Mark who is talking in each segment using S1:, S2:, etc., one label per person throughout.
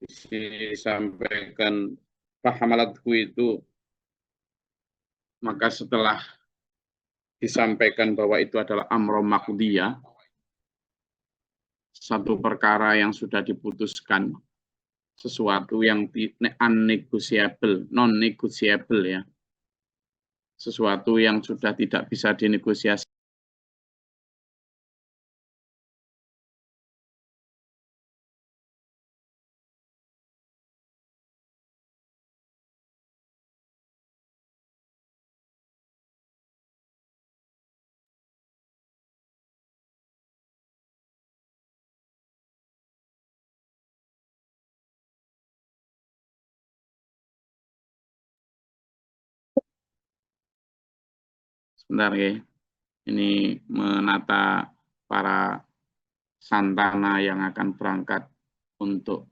S1: disampaikan fahamalathu itu, maka setelah disampaikan bahwa itu adalah amro maqdiyah, satu perkara yang sudah diputuskan, sesuatu yang non-negotiable ya, sesuatu yang sudah tidak bisa dinegosiasi. Sebentar ya, ini menata para santana yang akan berangkat untuk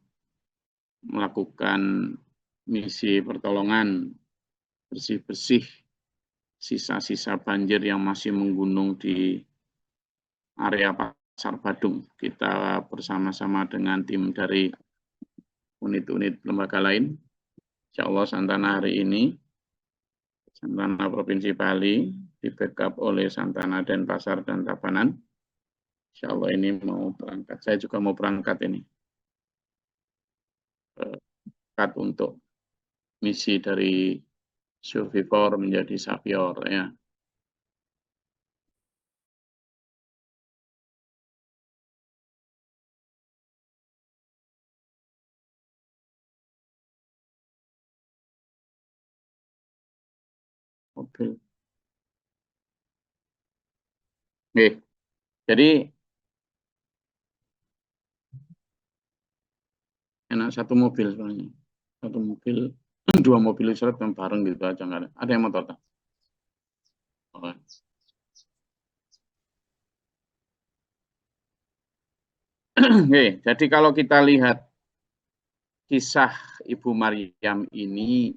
S1: melakukan misi pertolongan bersih-bersih sisa-sisa banjir yang masih menggunung di area Pasar Badung. Kita bersama-sama dengan tim dari unit-unit lembaga lain. Insya Allah Santana hari ini, Santana Provinsi Bali, di backup oleh Santana Denpasar dan Tabanan. Insya Allah ini mau berangkat. Saya juga mau berangkat ini. Berangkat untuk misi dari Survivor menjadi Savior ya. Oke. Oke. Jadi enak satu mobil sebenarnya. Satu mobil, dua mobil isyarat yang bareng gitu aja nggak ada. Ada yang motor tak? Oh. Oke, jadi kalau kita lihat kisah Ibu Maryam ini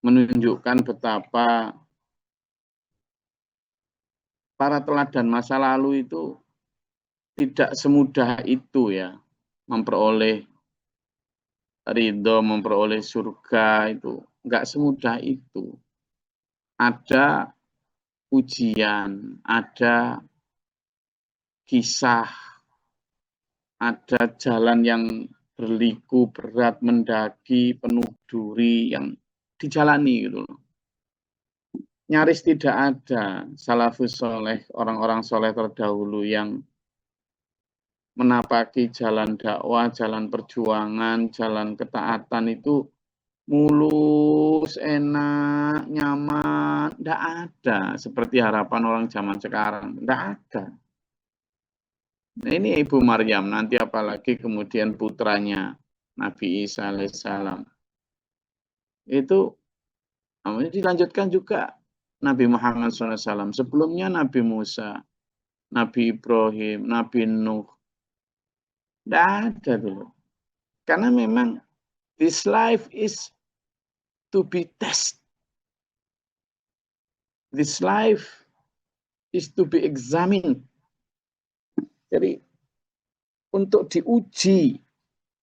S1: menunjukkan betapa para teladan masa lalu itu tidak semudah itu ya, memperoleh ridho, memperoleh surga itu nggak semudah itu. Ada ujian, ada kisah, ada jalan yang berliku, berat, mendaki, penuh duri yang dijalani gitu loh. Nyaris tidak ada salafus soleh, orang-orang soleh terdahulu yang menapaki jalan dakwah, jalan perjuangan, jalan ketaatan itu mulus, enak, nyaman, tidak ada seperti harapan orang zaman sekarang, tidak ada. Nah, ini Ibu Maryam, nanti apalagi kemudian putranya Nabi Isa alaihissalam. Itu dilanjutkan juga Nabi Muhammad SAW. Sebelumnya Nabi Musa, Nabi Ibrahim, Nabi Nuh. Tidak ada dulu. Karena memang this life is to be tested. This life is to be examined. Jadi untuk diuji,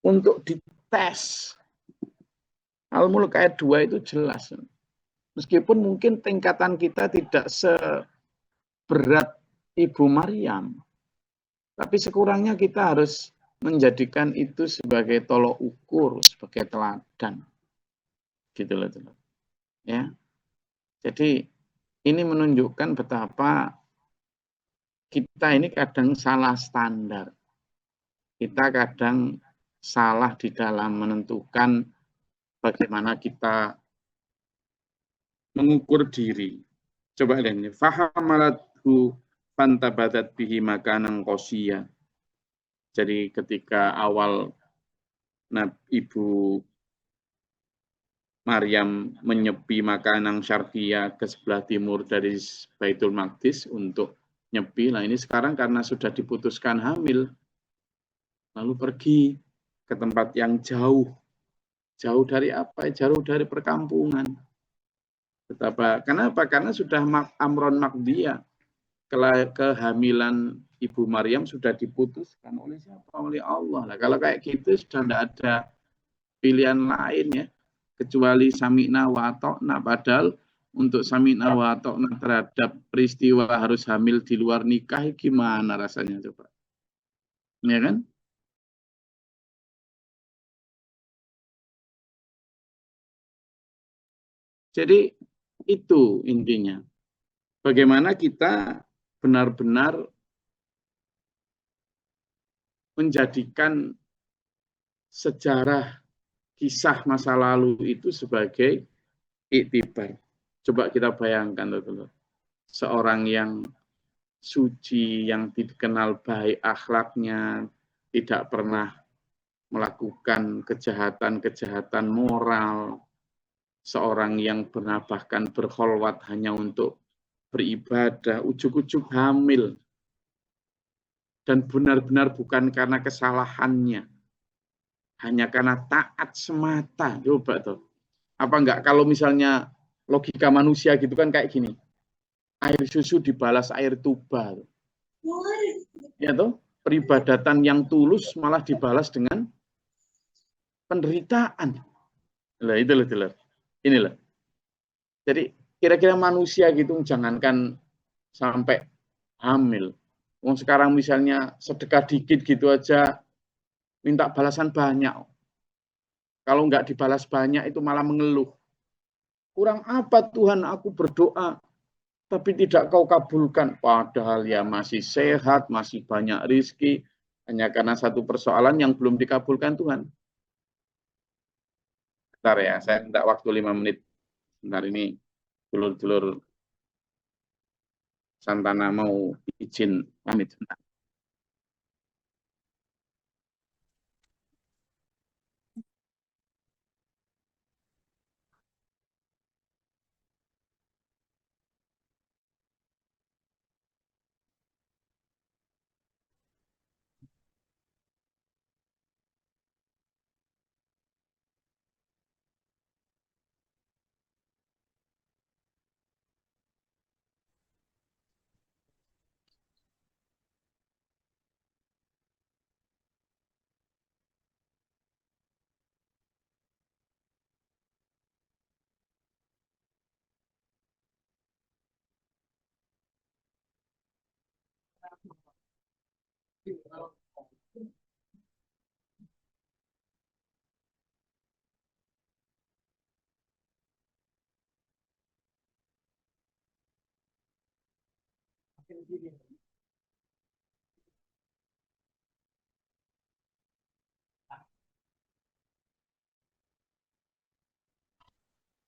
S1: untuk dites. Al-Mulk ayat 2 itu jelas. Meskipun mungkin tingkatan kita tidak seberat Ibu Maryam, tapi sekurangnya kita harus menjadikan itu sebagai tolok ukur, sebagai teladan. Gitu loh. Ya. Jadi ini menunjukkan betapa kita ini kadang salah standar. Kita kadang salah di dalam menentukan bagaimana kita mengukur diri. Coba lihat ini. Fahamalathu fantabadat bihi makanan qosiyah. Jadi ketika awal Ibu Maryam menyepi makanan syarqiyah ke sebelah timur dari Baitul Maqdis untuk nyepi. Nah ini sekarang karena sudah diputuskan hamil, lalu pergi ke tempat yang jauh. Jauh dari apa? Jauh dari perkampungan. Kenapa? Karena sudah amron maqdiyah. kehamilan Ibu Maryam sudah diputuskan oleh siapa? Oleh Allah. Nah, kalau kayak gitu sudah tidak ada pilihan lain ya, kecuali sami'na wa atokna. Padahal untuk sami'na wa atokna terhadap peristiwa harus hamil di luar nikah, gimana rasanya coba? Ya kan? Jadi itu intinya. Bagaimana kita benar-benar menjadikan sejarah kisah masa lalu itu sebagai iktibar. Coba kita bayangkan, teman-teman. Seorang yang suci, yang dikenal baik akhlaknya, tidak pernah melakukan kejahatan-kejahatan moral, seorang yang pernah bahkan berkholwat hanya untuk beribadah, ujuk-ujuk hamil, dan benar-benar bukan karena kesalahannya, hanya karena taat semata. Coba tuh. Apa enggak kalau misalnya logika manusia gitu kan kayak gini, air susu dibalas air tuba. Ya toh, peribadatan yang tulus malah dibalas dengan penderitaan. Lah itu loh. Inilah. Jadi kira-kira manusia gitu jangankan sampai hamil. Sekarang misalnya sedekah dikit gitu aja minta balasan banyak. Kalau nggak dibalas banyak itu malah mengeluh. Kurang apa Tuhan aku berdoa tapi tidak kau kabulkan. Padahal ya masih sehat, masih banyak rizki. Hanya karena satu persoalan yang belum dikabulkan Tuhan. Bentar ya, saya minta waktu 5 menit. Bentar ini dulur-dulur Santana mau izin pamit. Bentar.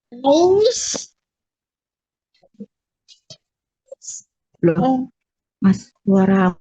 S2: Terus, loh, Mas, suara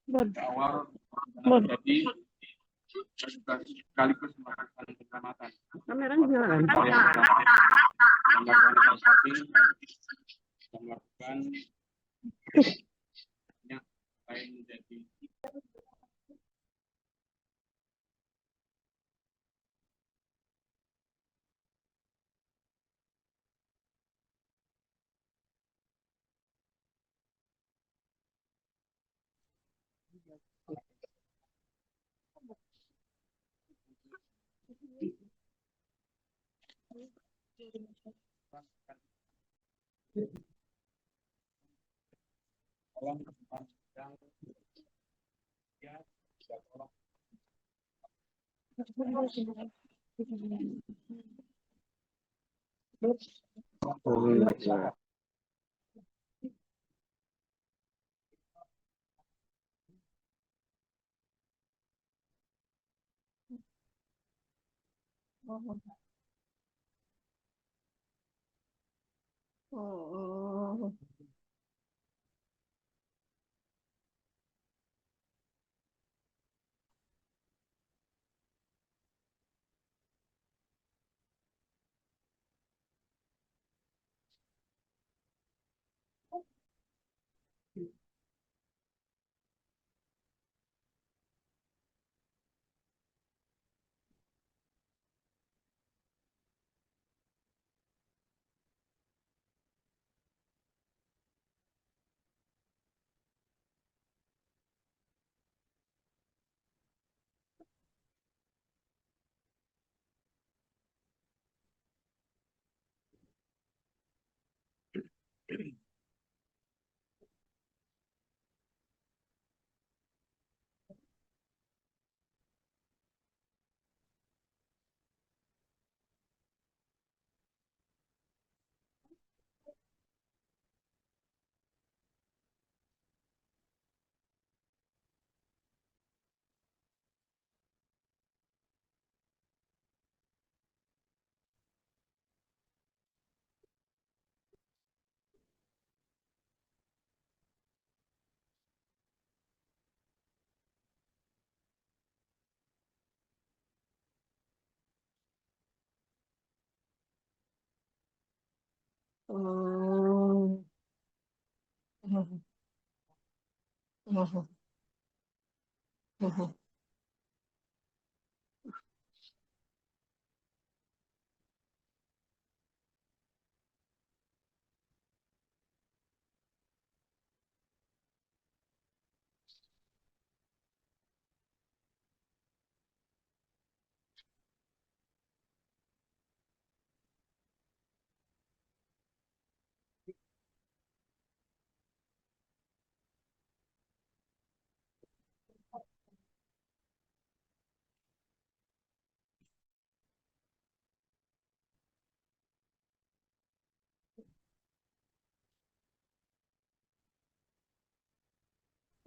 S1: Awal jadi sekaligus melakukan kecamatan.
S2: Kameranya jalan.
S1: Melakukan lain menjadi
S2: Oh. Oh.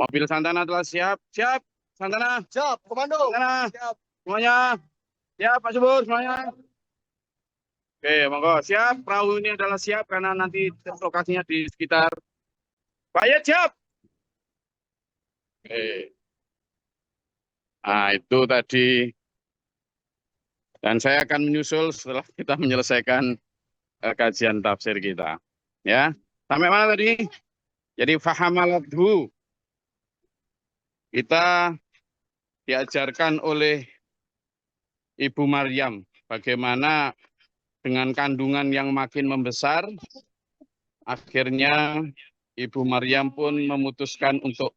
S1: mobil Santana telah siap. Siap, Santana.
S3: Siap, komando.
S1: Santana.
S3: Siap.
S1: Semuanya. Siap, Pak Subur, semuanya. Oke, monggo. Siap, perahu ini adalah siap karena nanti lokasinya di sekitar. Pak Yat, siap. Oke. Nah, itu tadi. Dan saya akan menyusul setelah kita menyelesaikan
S3: kajian tafsir kita. Ya, sampai mana tadi? Jadi fahamalathu, kita diajarkan oleh Ibu Maryam bagaimana dengan kandungan yang makin membesar, akhirnya Ibu Maryam pun memutuskan untuk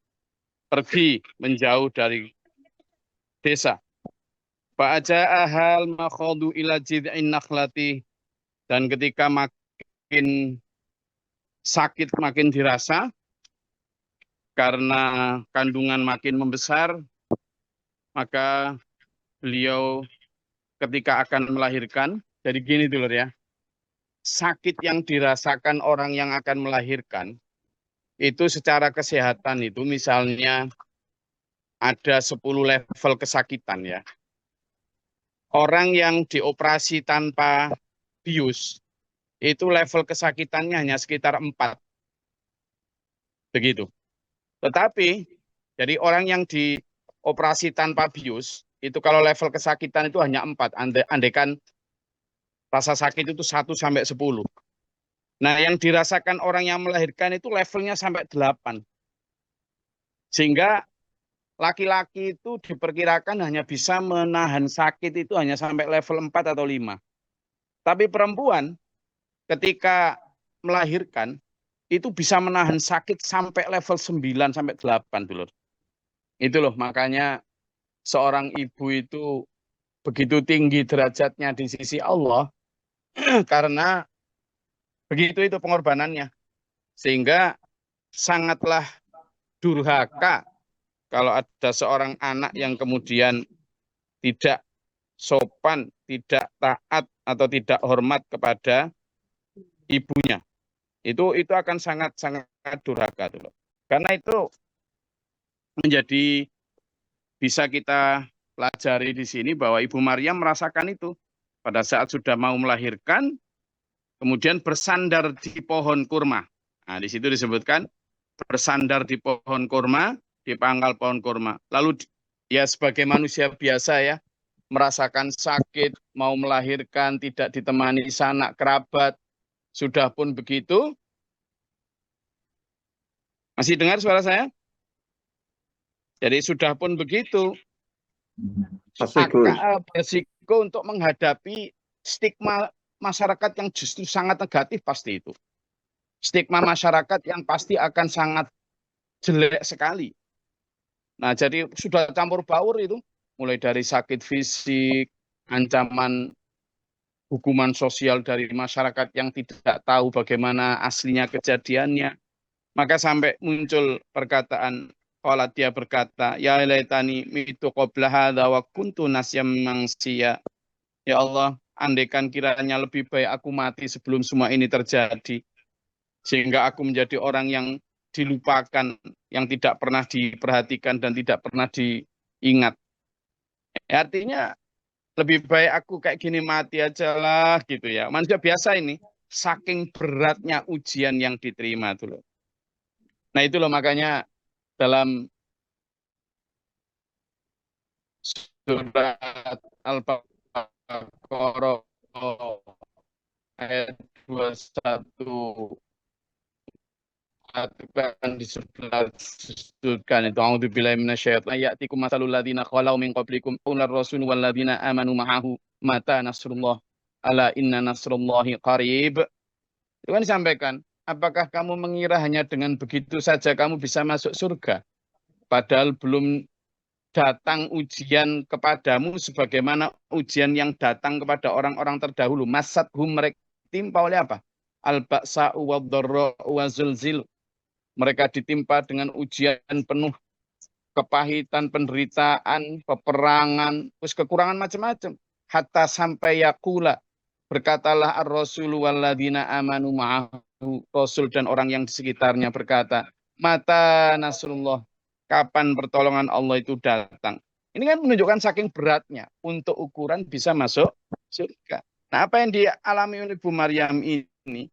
S3: pergi menjauh dari desa. Fa'aja'ahal makhadu ila jid'in nakhlati, dan ketika makin sakit makin dirasa karena kandungan makin membesar, maka beliau ketika akan melahirkan, jadi gini dulu ya, sakit yang dirasakan orang yang akan melahirkan itu secara kesehatan itu misalnya ada 10 level kesakitan ya. Orang yang dioperasi tanpa bius itu level kesakitannya hanya sekitar 4. Begitu. Tetapi jadi orang yang dioperasi tanpa bius itu kalau level kesakitan itu hanya 4. Andaikan rasa sakit itu 1 sampai 10. Nah, yang dirasakan orang yang melahirkan itu levelnya sampai 8. Sehingga laki-laki itu diperkirakan hanya bisa menahan sakit itu hanya sampai level 4 atau 5. Tapi perempuan ketika melahirkan itu bisa menahan sakit sampai level 9 sampai 8 dulu. Itu loh makanya seorang ibu itu begitu tinggi derajatnya di sisi Allah karena begitu itu pengorbanannya. Sehingga sangatlah durhaka kalau ada seorang anak yang kemudian tidak sopan, tidak taat atau tidak hormat kepada ibunya. Itu akan sangat durhaka dulu. Karena itu menjadi bisa kita pelajari di sini bahwa Ibu Maryam merasakan itu pada saat sudah mau melahirkan, kemudian bersandar di pohon kurma. Nah, di situ disebutkan bersandar di pohon kurma, di pangkal pohon kurma. Lalu ya sebagai manusia biasa ya, merasakan sakit, mau melahirkan, tidak ditemani sanak kerabat, sudah pun begitu. Masih dengar suara saya? Jadi sudah pun begitu, berisiko untuk menghadapi stigma masyarakat yang justru sangat negatif pasti itu. Stigma masyarakat yang pasti akan sangat jelek sekali. Nah, jadi sudah campur baur itu, mulai dari sakit fisik, ancaman hukuman sosial dari masyarakat yang tidak tahu bagaimana aslinya kejadiannya. Maka sampai muncul perkataan, kalau dia berkata, ya laitani mitu qabla hadza wa kuntu nasyam mansiya. Ya Allah, andaikan kiranya lebih baik aku mati sebelum semua ini terjadi. Sehingga aku menjadi orang yang dilupakan, yang tidak pernah diperhatikan dan tidak pernah diingat. Artinya lebih baik aku kayak gini mati aja lah gitu ya. Manusia biasa ini, saking beratnya ujian yang diterima dulu. Nah itu loh makanya dalam surat Al-Baqarah ayat 21 akan disebutkan itu a'udzubillahi minasyaitonir rajim ya'tikum masalul ladzina khalau min qablikum ular rasul wal ladzina amanu ma'ahu mata nasrullah ala inna nasrullahi qarib. Itu kan disampaikan, apakah kamu mengira hanya dengan begitu saja kamu bisa masuk surga padahal belum datang ujian kepadamu sebagaimana ujian yang datang kepada orang-orang terdahulu. Masathum, mereka timpa oleh apa? Al-ba'sa'u wad-dharra'u wa zulzilu. Mereka ditimpa dengan ujian penuh kepahitan, penderitaan, peperangan, terus kekurangan macam-macam. Hatta sampai yaqula, berkatalah ar-rasulu walladzina amanu ma'ahu, rasul dan orang yang di sekitarnya berkata, mata nasrullah, kapan pertolongan Allah itu datang. Ini kan menunjukkan saking beratnya untuk ukuran bisa masuk surga. Nah, apa yang dialami oleh Ibu Maryam ini,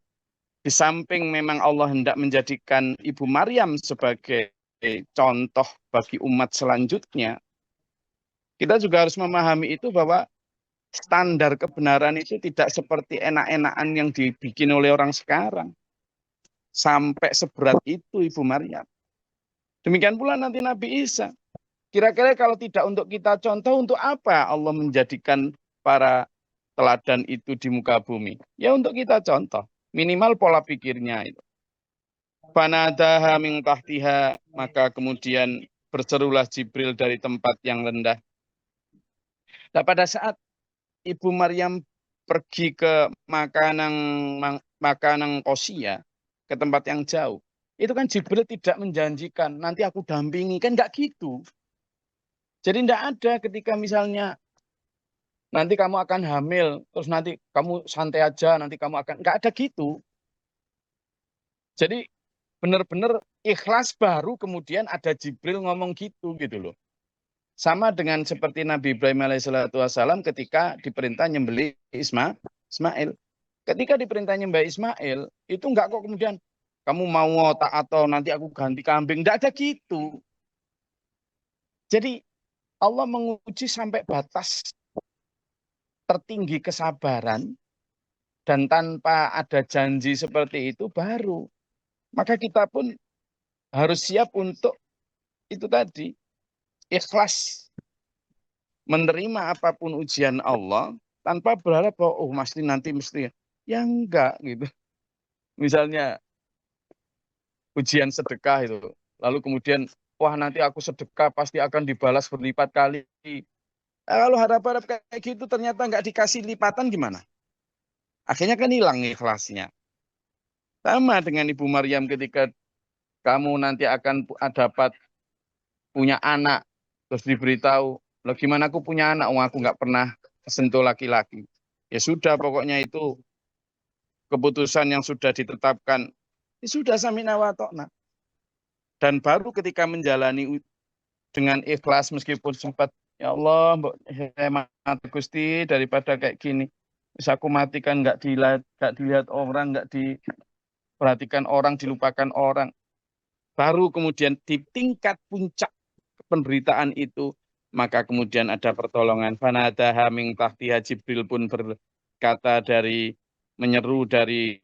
S3: di samping memang Allah hendak menjadikan Ibu Maryam sebagai contoh bagi umat selanjutnya, kita juga harus memahami itu bahwa standar kebenaran itu tidak seperti enak-enakan yang dibikin oleh orang sekarang. Sampai seberat itu Ibu Maryam. Demikian pula nanti Nabi Isa. Kira-kira kalau tidak untuk kita contoh, untuk apa Allah menjadikan para teladan itu di muka bumi? Ya untuk kita contoh. Minimal pola pikirnya itu. Fanadaha min tahtiha, maka kemudian berserulah Jibril dari tempat yang rendah. Nah, pada saat Ibu Maryam pergi ke makanan Kosia, ke tempat yang jauh, itu kan Jibril tidak menjanjikan nanti aku dampingi, kan enggak gitu. Jadi enggak ada ketika misalnya nanti kamu akan hamil, terus nanti kamu santai aja, nanti kamu akan, enggak ada gitu. Jadi benar-benar ikhlas baru kemudian ada Jibril ngomong gitu loh. Sama dengan seperti Nabi Ibrahim alaihissalam ketika diperintah nyembelih Ismail. Ketika diperintah nyembelih Ismail, itu enggak kok kemudian kamu mau otak atau nanti aku ganti kambing. Enggak ada gitu. Jadi Allah menguji sampai batas tertinggi kesabaran dan tanpa ada janji seperti itu baru. Maka kita pun harus siap untuk itu tadi. Ikhlas menerima apapun ujian Allah tanpa berharap bahwa oh nanti mesti ya enggak gitu. Misalnya ujian sedekah itu. Lalu kemudian wah nanti aku sedekah pasti akan dibalas berlipat kali. Kalau harap-harap kayak gitu ternyata nggak dikasih lipatan gimana? Akhirnya kan hilang ikhlasnya. Sama dengan Ibu Maryam ketika kamu nanti akan dapat punya anak. Terus diberitahu, loh gimana aku punya anak? Oh, aku nggak pernah sentuh laki-laki. Ya sudah pokoknya itu keputusan yang sudah ditetapkan. Ya sudah samina wa ta'na. Dan baru ketika menjalani dengan ikhlas meskipun sempat ya Allah, saya mati Gusti daripada kayak gini. Bisa aku matikan nggak dilihat orang, nggak diperhatikan orang, dilupakan orang. Baru kemudian di tingkat puncak penderitaan itu, maka kemudian ada pertolongan. Fanadaha min tahtiha, Jibril pun berkata menyeru dari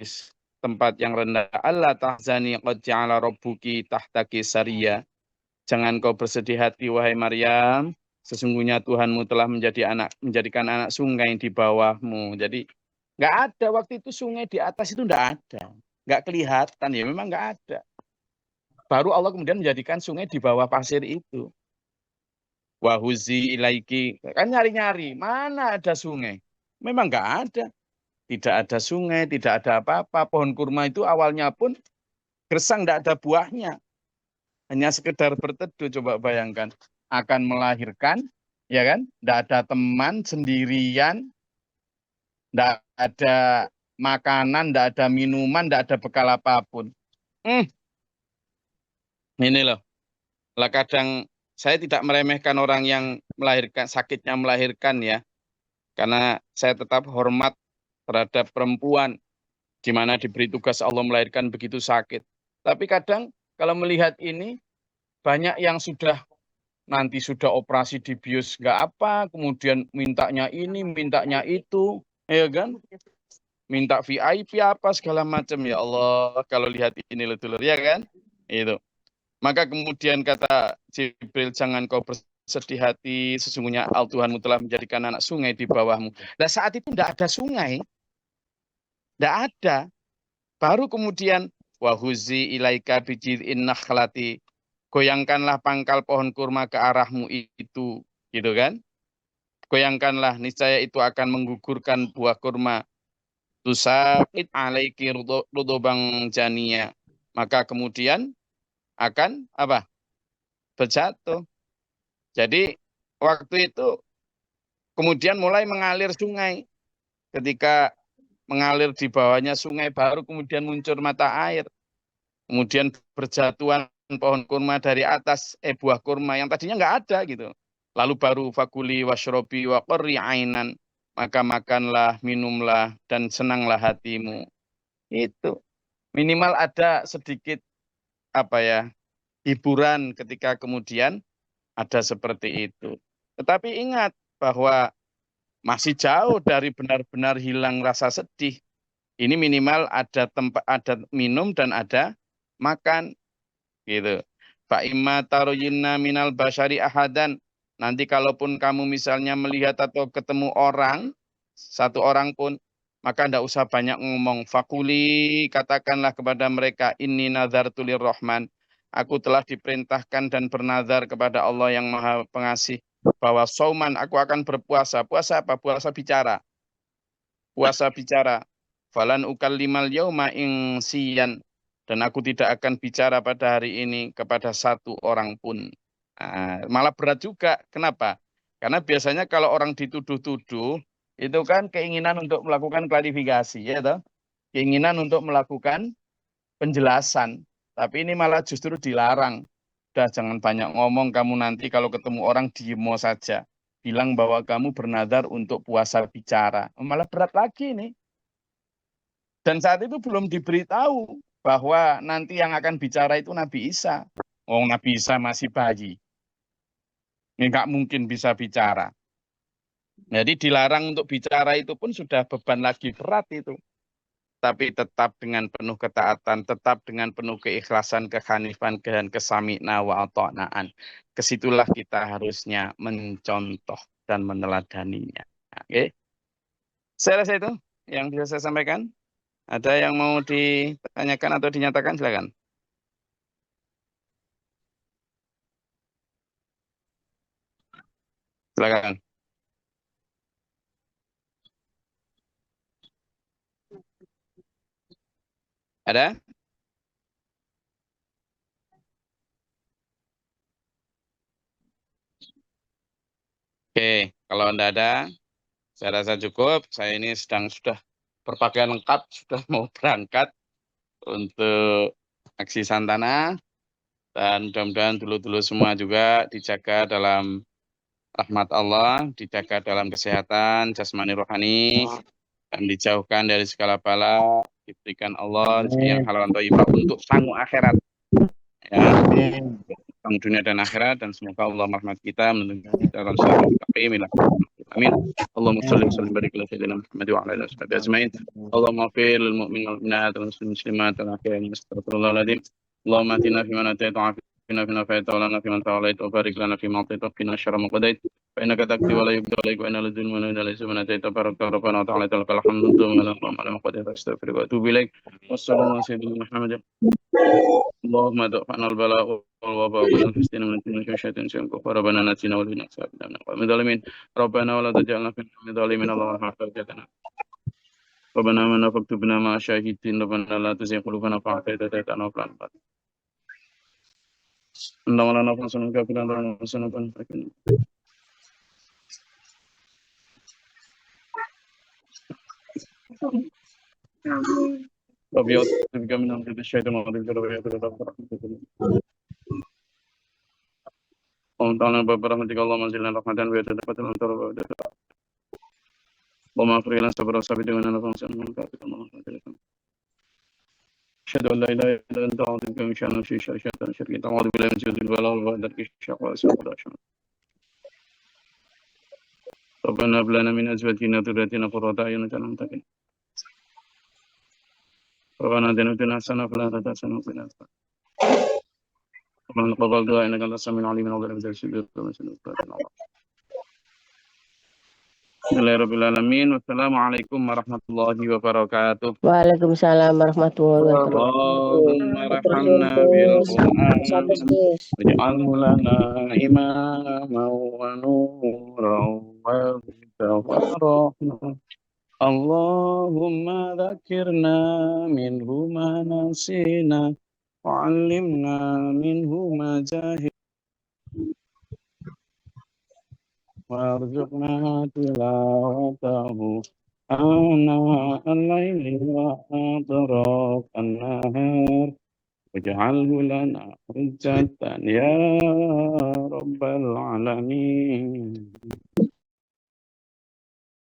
S3: tempat yang rendah, Allah tahzani qad ja'ala rabbuki tahtaki sariya. Jangan kau bersedih hati wahai Maryam, sesungguhnya Tuhanmu telah menjadikan anak sungai di bawahmu. Jadi nggak ada waktu itu sungai di atas itu nggak ada, nggak kelihatan ya memang nggak ada. Baru Allah kemudian menjadikan sungai di bawah pasir itu. Wahuzi ilaiki, kan nyari-nyari mana ada sungai? Memang nggak ada, tidak ada sungai, tidak ada apa-apa. Pohon kurma itu awalnya pun gersang, nggak ada buahnya. Hanya sekedar berteduh, coba bayangkan. Akan melahirkan, ya kan? Nggak ada teman, sendirian, nggak ada makanan, nggak ada minuman, nggak ada bekal apapun. Ini loh, lah kadang saya tidak meremehkan orang yang melahirkan, sakitnya melahirkan ya. Karena saya tetap hormat terhadap perempuan, di mana diberi tugas Allah melahirkan begitu sakit. Tapi kadang kalau melihat ini, banyak yang nanti sudah operasi di bius nggak apa, kemudian mintanya ini, mintanya itu, ya kan? Minta VIP apa segala macam, ya Allah. Kalau lihat ini dulur, ya kan? Itu. Maka kemudian kata Jibril, jangan kau bersedih hati, sesungguhnya Tuhanmu telah menjadikan anak sungai di bawahmu. Nah saat itu tidak ada sungai, tidak ada. Baru kemudian wahuzi ilaika bijid'in nakhlati, goyangkanlah pangkal pohon kurma ke arahmu itu, gitu kan? Goyangkanlah, niscaya itu akan menggugurkan buah kurma. Tusaqit alaiki rudobang janiya. Maka kemudian akan apa? Berjatuh. Jadi waktu itu kemudian mulai mengalir sungai. Ketika mengalir di bawahnya sungai baru kemudian muncul mata air. Kemudian berjatuhan pohon kurma dari atas, buah kurma yang tadinya nggak ada gitu. Lalu baru fakuli washrobi wa qurri ainan. Maka makanlah, minumlah, dan senanglah hatimu. Itu. Minimal ada sedikit hiburan ketika kemudian ada seperti itu. Tetapi ingat bahwa masih jauh dari benar-benar hilang rasa sedih. Ini minimal ada tempat, ada minum dan ada makan, gitu. Fa imma tarujinna minal basyari ahadan. Nanti kalaupun kamu misalnya melihat atau ketemu orang, satu orang pun, maka tidak usah banyak ngomong. Fakuli, katakanlah kepada mereka, inni nazartu lirrahman. Aku telah diperintahkan dan bernazar kepada Allah yang Maha Pengasih, bahwa sauman, aku akan berpuasa. Puasa apa? Puasa bicara. Puasa bicara. Falan ukallimal yauma insiyan. Dan aku tidak akan bicara pada hari ini kepada satu orang pun. Nah, malah berat juga. Kenapa? Karena biasanya kalau orang dituduh-tuduh, itu kan keinginan untuk melakukan klarifikasi, ya toh? Keinginan untuk melakukan penjelasan. Tapi ini malah justru dilarang. Udah jangan banyak ngomong, kamu nanti kalau ketemu orang diemo saja. Bilang bahwa kamu bernazar untuk puasa bicara. Malah berat lagi nih. Dan saat itu belum diberitahu bahwa nanti yang akan bicara itu Nabi Isa. Oh, Nabi Isa masih bayi. Ini nggak mungkin bisa bicara. Jadi dilarang untuk bicara itu pun sudah beban lagi berat itu. Tapi tetap dengan penuh ketaatan, tetap dengan penuh keikhlasan, kehanifan, dan kesami'na wa ata'naan. Kesitulah kita harusnya mencontoh dan meneladaninya. Oke. Saya rasa itu yang bisa saya sampaikan. Ada yang mau ditanyakan atau dinyatakan, silakan. Silakan. Ada? Oke, kalau Anda ada, saya rasa cukup. Saya ini sudah berpakaian lengkap, sudah mau berangkat untuk aksi Santana. Dan mudah-mudahan dulu-dulu semua juga dijaga dalam rahmat Allah, dijaga dalam kesehatan, jasmani rohani, dan dijauhkan dari segala bala, diberikan Allah rezeki yang halal dan thayyibah untuk sanggup akhirat. Ya, tentang dunia dan akhirat, dan semoga Allah merahmati kita, menunjukkan kita dalam siratal mustaqim. Amin. Allahumma shalli wa sallim barik ala sayyidina Muhammad wa ala alihi washabihi ajmain. Allahumma ighfir lil mu'minina wal mu'minat wal muslimat wal akhirin astaghfirullahal adzim. Allahumma atina fi man ataita wa afina fi man afaita wa lana fi man tawallait wa barik lana fi ma ataita wa qina syarra ma qadait. Fa innaka taqdi wa la yuqda alaik wa inna la zulma wa la man ataita barakta rabbana wa ta'ala lakal hamdu wa la ma qadait astaghfiruka wa atubu ilaik. Wassalamu ala sayyidina Muhammad. اللهم ادفعنا البلاء والوباء والفتن من كل شيء سيئ ربنا ناتنا ولنا سابنا ومن ظالمين ربنا ولا تجعلنا في الظالمين اللهم احفظنا ربنا آمنا فاكتبنا مع الشاهدين ربنا لا تزغ قلوبنا بعد إذ هديتنا وهب لنا من لدنك اللهم لا نفعنا كافرا ولا نسنا فنفكنا ربي أعوذ من همزة الشيطان الرجيم ربي أعوذ بك من رحمتك اللهم تعالى برحمتك اللهم انزلنا رحمة ويتدفت الأمطار اللهم اغفر لنا صبر وصابر وننا فانصرنا من كافر اللهم أشهد أن لا إله إلا أنت أعوذ بك من شر نفسي شيطان شريك أعوذ بالله من جهد البلاء والبهدل الشقاء والسوء والعشم ربنا هب لنا من أزواجنا وذرياتنا قرة أعين واجعلنا متقين ربنا آتنا حسنة وفي الآخرة حسنة وقنا عذاب النار ربنا تقبل دعاء إنك أنت السميع العليم من أول بذل الصدور Bismillahirrahmanirrahim. Wassalamualaikum warahmatullahi wabarakatuh.
S2: Waalaikumsalam warahmatullahi
S3: Allahumma rahamna bil Qur'an waj'alhu lana imaman wa nuran wa rahmah. Allahumma dzakirna minhu ma nasina wa 'allimna minhu ma jahilna warzuqna tilawatahu آناء الليل وأطراف النهار واجعله لنا حجة يا رب العالمين.